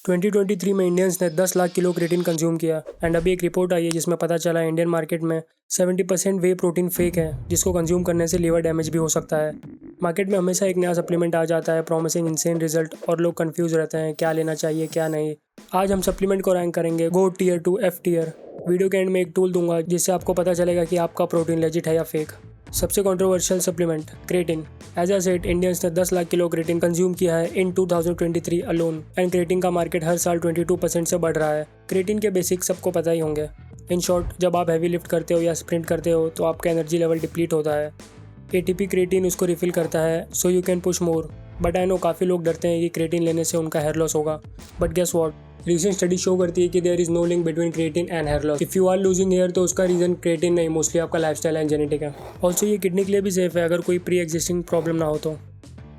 2023 में इंडियंस ने 10 lakh kilo creatine consume किया एंड अभी एक रिपोर्ट आई है जिसमें पता चला है इंडियन मार्केट में 70% वे प्रोटीन फेक है, जिसको कंज्यूम करने से लीवर डैमेज भी हो सकता है। मार्केट में हमेशा एक नया सप्लीमेंट आ जाता है प्रॉमिसिंग इंसेन रिजल्ट और लोग कंफ्यूज रहते हैं क्या लेना चाहिए क्या नहीं। आज हम सप्लीमेंट को रैंक करेंगे gold tier to F tier. Video के एंड में एक टूल दूंगा जिससे आपको पता चलेगा कि आपका प्रोटीन लेजिट है या फेक। सबसे controversial supplement creatine. As a set Indians ने 10 लाख किलो क्रेटिन कंज्यूम किया है इन 2023 अलोन एंड क्रेटिन का मार्केट हर साल 22% से बढ़ रहा है। क्रेटिन के बेसिक्स सबको पता ही होंगे। इन शॉर्ट, जब आप हैवी लिफ्ट करते हो या स्प्रिंट करते हो तो आपका एनर्जी लेवल डिप्लीट होता है। एटीपी क्रेटिन उसको रिफिल करता है so you can push more. But I know काफ़ी लोग डरते हैं कि क्रेटिन लेने से उनका हेयर लॉस होगा, but guess what, recent study show करती है कि there is no link between creatine and hair loss. If you are losing hair तो उसका रीजन क्रेटिन नहीं, मोस्टली आपका लाइफस्टाइल एंड जेनेटिक है। ऑल्सो ये किडनी के लिए भी सेफ है अगर कोई प्री एग्जिस्टिंग प्रॉब्लम ना हो तो।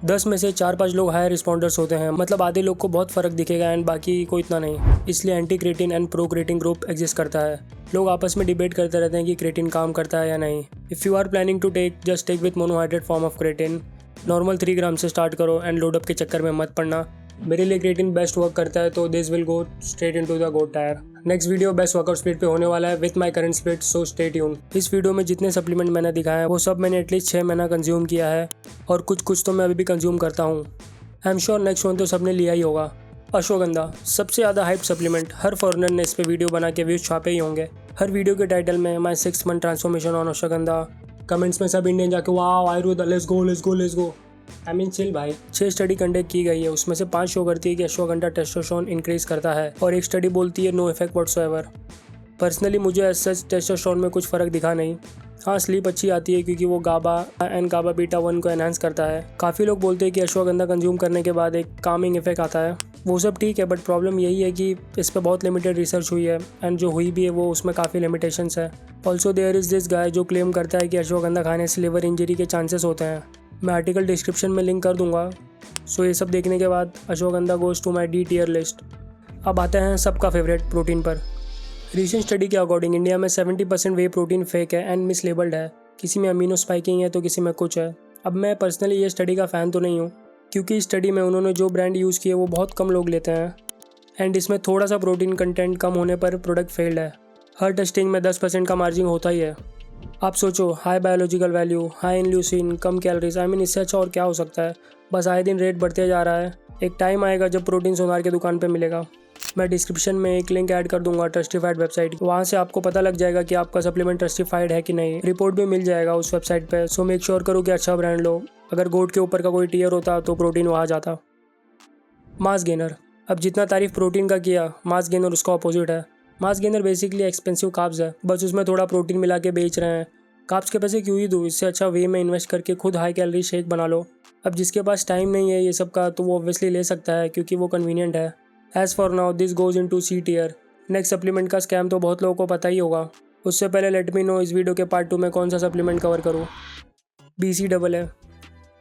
10 में से 4-5 लोग हाई रिस्पॉन्डर्स होते हैं, मतलब आधे लोग को बहुत फर्क दिखेगा एंड बाकी को इतना नहीं। इसलिए anti creatine and pro creatine group exist करता है। लोग आपस में डिबेट करते रहते हैं कि क्रेटिन काम करता है या नहीं। If you are planning to take, just take with monohydrate form of creatine. Normal 3 gram से स्टार्ट करो एंड लोडअप के चक्कर में मत पड़ना। मेरे लिए क्रेटिन बेस्ट वर्क करता है तो this will go straight into the goat tier. Next video best workout split पे होने वाला है with my current split, so stay tune. इस वीडियो में जितने सप्लीमेंट मैंने दिखाए हैं वो सब मैंने एटलीस्ट 6 महीना कंज्यूम किया है और कुछ तो मैं अभी भी कंज्यूम करता हूँ। I am sure next one तो सबने लिया ही होगा। अश्वगंधा सबसे ज़्यादा हाइप सप्लीमेंट, हर फॉरनर ने इस पे वीडियो बना के व्यूज छापे ही होंगे। हर वीडियो के टाइटल में my 6 month transformation on ashwagandha. Comments में सब इंडियन जाके वाह Ayurveda let's go let's go let's go. I mean chill भाई। 6 स्टडी कंडक्ट की गई है, उसमें से 5 शो करती है कि अश्वगंधा टेस्टोस्टेरोन इंक्रीज करता है और एक स्टडी बोलती है नो इफेक्ट व्हाटसोएवर। पर्सनली मुझे एज सच टेस्टोस्टेरोन में कुछ फ़र्क दिखा नहीं। हाँ, स्लीप अच्छी आती है क्योंकि वो गाबा एंड गाबा बीटा 1 को एनहांस करता है। काफ़ी लोग बोलते हैं कि अश्वगंधा कंज्यूम करने के बाद एक कामिंग इफेक्ट आता है, वो सब ठीक है, बट प्रॉब्लम यही है कि इस पर बहुत लिमिटेड रिसर्च हुई है एंड जो हुई भी है वो उसमें काफ़ी लिमिटेशंस है। Also there is this guy जो क्लेम करता है कि अश्वगंधा खाने से लिवर इंजरी के चांसेस होते हैं। मैं आर्टिकल डिस्क्रिप्शन में लिंक कर दूंगा। सो ये सब देखने के बाद ashwagandha goes to my D tier list. अब आते हैं सबका फेवरेट प्रोटीन पर। रिसेंट स्टडी के अकॉर्डिंग इंडिया में 70% वे प्रोटीन फेक है एंड मिसलेबल्ड है। किसी में अमीनो स्पाइकिंग है तो किसी में कुछ है। अब मैं पर्सनली ये स्टडी का फ़ैन तो नहीं हूँ क्योंकि इस स्टडी में उन्होंने जो ब्रांड यूज़ किए वो बहुत कम लोग लेते हैं एंड इसमें थोड़ा सा प्रोटीन कंटेंट कम होने पर प्रोडक्ट फेल्ड है। हर टेस्टिंग में 10% का मार्जिन होता ही है। आप सोचो, high biological value, high in leucine, come calories, I mean इससे अच्छा और क्या हो सकता है। बस आए दिन रेट बढ़ते जा रहा है। एक टाइम आएगा जब प्रोटीन सोनार के दुकान पे मिलेगा। मैं डिस्क्रिप्शन में एक लिंक ऐड कर दूंगा ट्रस्टिफाइड वेबसाइट, वहाँ से आपको पता लग जाएगा कि आपका सप्लीमेंट ट्रस्टिफाइड है कि नहीं। रिपोर्ट भी मिल जाएगा उस वेबसाइट पे, सो मेक श्योर करो कि अच्छा ब्रांड लो। अगर गोट के ऊपर का कोई टीयर होता तो प्रोटीन वहाँ जाता। Mass gainer. अब जितना तारीफ प्रोटीन का किया, मास गेनर उसका अपोजिट है। Mass gainer basically expensive carbs है, बस उसमें थोड़ा प्रोटीन मिला के बेच रहे हैं। कार्ब्स के पैसे क्यों ही दूँ, इससे अच्छा वे में इन्वेस्ट करके खुद हाई कैलोरी शेक बना लो। अब जिसके पास टाइम नहीं है ये सब का तो वो ऑब्वियसली ले सकता है क्योंकि वो कन्वीनियंट है। As for now this goes into C tier. Next supplement का स्कैम तो बहुत लोगों को पता ही होगा। उससे पहले लेट मी नो इस वीडियो के पार्ट 2 में कौन सा सप्लीमेंट कवर करूँ। BCAA।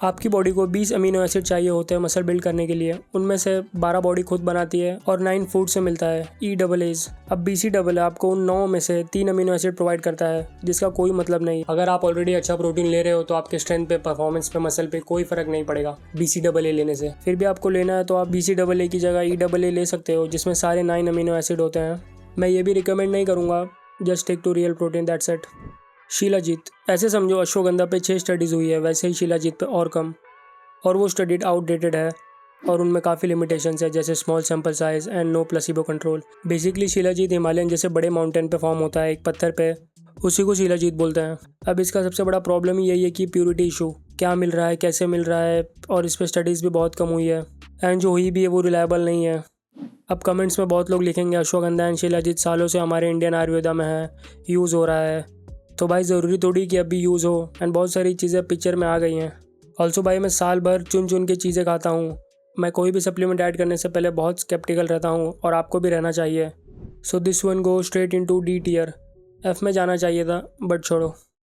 आपकी बॉडी को 20 अमीनो एसिड चाहिए होते हैं मसल बिल्ड करने के लिए, उनमें से 12 बॉडी खुद बनाती है और 9 फूड से मिलता है EAAs। अब BCAA आपको उन 9 में से 3 अमीनो एसिड प्रोवाइड करता है जिसका कोई मतलब नहीं। अगर आप ऑलरेडी अच्छा प्रोटीन ले रहे हो तो आपके स्ट्रेंथ पे, परफॉर्मेंस पे, मसल पे कोई फर्क नहीं पड़ेगा BCAA लेने से। फिर भी आपको लेना है तो आप BCAA की जगह EAA ले सकते हो जिसमें सारे 9 अमीनो एसिड होते हैं। मैं ये भी रिकमेंड नहीं करूँगा, just take to real protein, that's it. Shilajit. ऐसे समझो अश्वगंधा पे 6 स्टडीज़ हुई है, वैसे ही शिलाजीत पे और कम, और वो स्टडी आउटडेटेड है और उनमें काफ़ी लिमिटेशंस है जैसे small sample size and no placebo control. Basically shilajit Himalayan जैसे बड़े माउंटेन पे फॉर्म होता है एक पत्थर पे, उसी को शिलाजीत बोलते हैं। अब इसका सबसे बड़ा प्रॉब्लम ही यही है कि प्योरिटी इशू, क्या मिल रहा है, कैसे मिल रहा है, और इस पर स्टडीज़ भी बहुत कम हुई है एंड जो हुई भी है वो रिलायबल नहीं है। अब कमेंट्स में बहुत लोग लिखेंगे अश्वगंधा एंड शिलाजीत सालों से हमारे इंडियन आयुर्वेदा में है, यूज़ हो रहा है, तो भाई ज़रूरी थोड़ी कि अभी यूज़ हो एंड बहुत सारी चीज़ें पिक्चर में आ गई हैं। ऑल्सो भाई मैं साल भर चुन के चीज़ें खाता हूँ। मैं कोई भी सप्लीमेंट ऐड करने से पहले बहुत स्केप्टिकल रहता हूँ और आपको भी रहना चाहिए। So this one go straight into D tier. F में जाना चाहिए था बट छोड़ो।